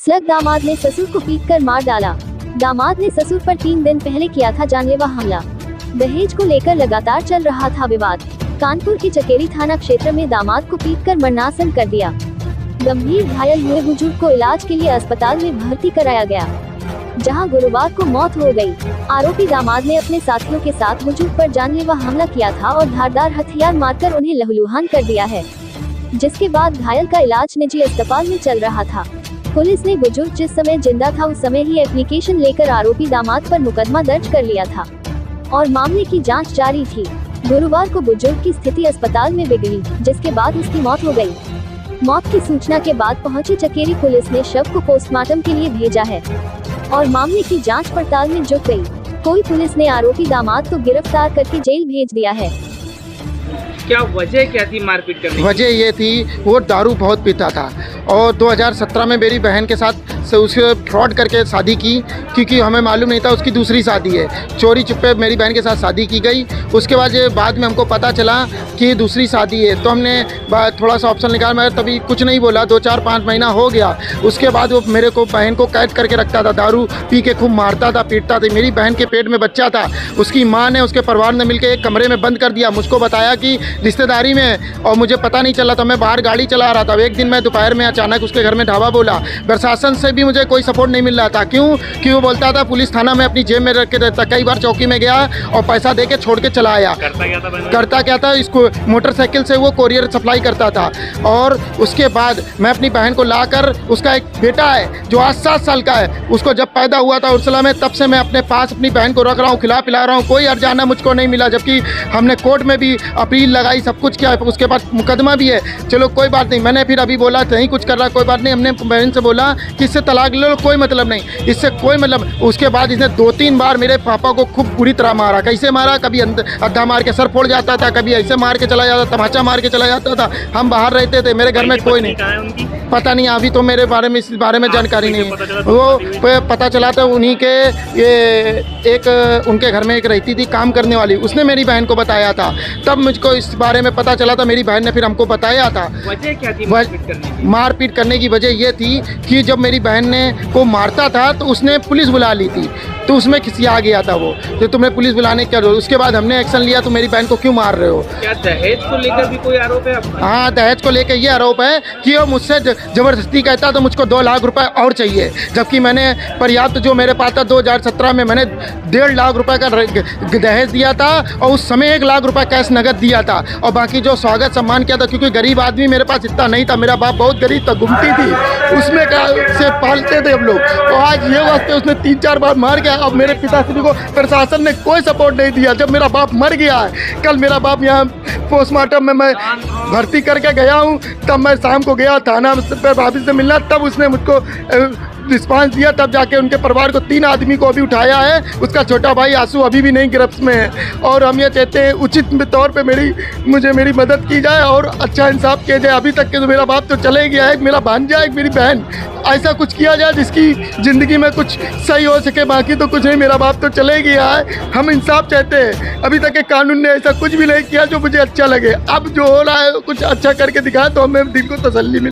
Slug दामाद ने ससुर को पीटकर मार डाला। दामाद ने ससुर पर 3 दिन पहले किया था जानलेवा हमला। दहेज को लेकर लगातार चल रहा था विवाद। कानपुर के चकेरी थाना क्षेत्र में दामाद को पीटकर मरणासन कर दिया। गंभीर घायल हुए बुजुर्ग को इलाज के लिए अस्पताल में भर्ती कराया गया, जहां गुरुवार को मौत हो गई। आरोपी दामाद ने अपने साथियों के साथ बुजुर्ग पर जानलेवा हमला किया था और धारदार हथियार मारकर उन्हें लहूलुहान कर दिया है, जिसके बाद घायल का इलाज निजी अस्पताल में चल रहा था। पुलिस ने बुजुर्ग जिस समय जिंदा था उस समय ही एप्लीकेशन लेकर आरोपी दामाद पर मुकदमा दर्ज कर लिया था और मामले की जांच जारी थी। गुरुवार को बुजुर्ग की स्थिति अस्पताल में बिगड़ी, जिसके बाद उसकी मौत हो गई। मौत की सूचना के बाद पहुंची चकेरी पुलिस ने शव को पोस्टमार्टम के लिए भेजा है और मामले की जांच पड़ताल में जुट गई। कोई पुलिस ने आरोपी दामाद को गिरफ्तार करके जेल भेज दिया है। क्या वजह क्या थी मारपीट करने की? वजह ये थी, वो दारू बहुत पीता था और 2017 में मेरी बहन के साथ से उसे फ्रॉड करके शादी की, क्योंकि हमें मालूम नहीं था उसकी दूसरी शादी है। चोरी चुप्पे मेरी बहन के साथ शादी की गई। उसके बाद में हमको पता चला कि दूसरी शादी है, तो हमने थोड़ा सा ऑप्शन निकाला, मगर तभी कुछ नहीं बोला। 2-4-5 महीना हो गया। उसके बाद वो मेरे को बहन को कैद करके रखता था, दारू पी के खूब मारता था, पीटता था। मेरी बहन के पेट में बच्चा था, उसकी माँ ने उसके परिवार ने मिलकर एक कमरे में बंद कर दिया। मुझको बताया कि रिश्तेदारी में, और मुझे पता नहीं चला था। मैं बाहर गाड़ी चला रहा था। एक दिन मैं दोपहर में अचानक उसके घर में ढाबा बोला। प्रशासन से भी मुझे कोई सपोर्ट नहीं मिल रहा था। क्यों? कि वो बोलता था पुलिस थाना में अपनी जेब में रख के रहता। कई बार चौकी में गया और पैसा दे के छोड़ के चला आया। करता क्या था, इसको मोटरसाइकिल से वो कोरियर सप्लाई करता था। और उसके बाद मैं अपनी बहन को लाकर, उसका एक बेटा है जो आज 7 साल का है, उसको जब पैदा हुआ था उर्सला में, तब से मैं अपने पास अपनी बहन को रख रहा हूँ, खिला पिला रहा हूँ। कोई अर्जाना मुझको नहीं मिला, जबकि हमने कोर्ट में भी अपील लगाई, सब कुछ किया। उसके बाद मुकदमा भी है। चलो कोई बात नहीं। मैंने फिर अभी बोला नहीं कुछ कर रहा, कोई बात नहीं। हमने बहन से बोला कि इससे तलाक ले लो, कोई मतलब नहीं, इससे कोई मतलब। उसके बाद इसने 2-3 बार मेरे पापा को खूब बुरी तरह मारा। कैसे मारा? कभी अद्धा मार के सर फोड़ जाता था, कभी ऐसे मार के चला जाता, तमाचा मार के चला जाता था। हम बाहर रहते थे, मेरे घर में कोई नहीं। पता नहीं, अभी तो मेरे बारे में, इस बारे में जानकारी नहीं है। वो पता चला था उन्हीं के, ये एक उनके घर में एक रहती थी काम करने वाली, उसने मेरी बहन को बताया था। तब मुझको इस बारे में पता चला था। मेरी बहन ने फिर हमको बताया था। वजह क्या थी मारपीट करने की वजह ये थी कि जब मेरी बहन ने को मारता था तो उसने पुलिस बुला ली थी, तो उसमें खिसिया गया था वो, तो तुमने पुलिस बुलाने क्या जरूरत। उसके बाद हमने एक्शन लिया, तो मेरी बहन को क्यों मार रहे हो। क्या दहेज को लेकर भी कोई आरोप है आपका? हाँ, दहेज को लेकर ये आरोप है कि वो मुझसे ज़बरदस्ती कहता तो मुझको 2 लाख रुपए और चाहिए, जबकि मैंने पर्याप्त जो मेरे पास था 2017 में मैंने 1.5 लाख रुपए का दहेज दिया था और उस समय 1 लाख रुपए कैश नगद दिया था, और बाकी जो स्वागत सम्मान किया था, क्योंकि गरीब आदमी, मेरे पास इतना नहीं था। मेरा बाप बहुत गरीब था, गुमती थी, उसमें क्या से पालते थे हम लोग। तो आज ये वास्ते उसने 3-4 बार मार गया। अब मेरे पिताश्री को प्रशासन ने कोई सपोर्ट नहीं दिया। जब मेरा बाप मर गया है, कल मेरा बाप यहाँ पोस्टमार्टम में मैं भर्ती करके गया हूँ, तब मैं शाम को गया थाना पर भाभी से मिलना, तब उसने मुझको रिस्पांस दिया, तब जाके उनके परिवार को 3 आदमी को अभी उठाया है। उसका छोटा भाई आंसू अभी भी नहीं गिरफ्त में है। और हम ये चाहते हैं उचित तौर पे मुझे मेरी मदद की जाए और अच्छा इंसाफ किया जाए। अभी तक के तो मेरा बाप तो चले गया है, मेरा भांजा है, मेरी बहन, ऐसा कुछ किया जाए जिसकी ज़िंदगी में कुछ सही हो सके। बाकी तो कुछ नहीं, मेरा बाप तो चले गया है। हम इंसाफ चाहते हैं। अभी तक के कानून ने ऐसा कुछ भी नहीं किया जो मुझे अच्छा लगे। अब जो हो रहा है कुछ अच्छा करके दिखाए तो हमें दिल को तसल्ली मिले।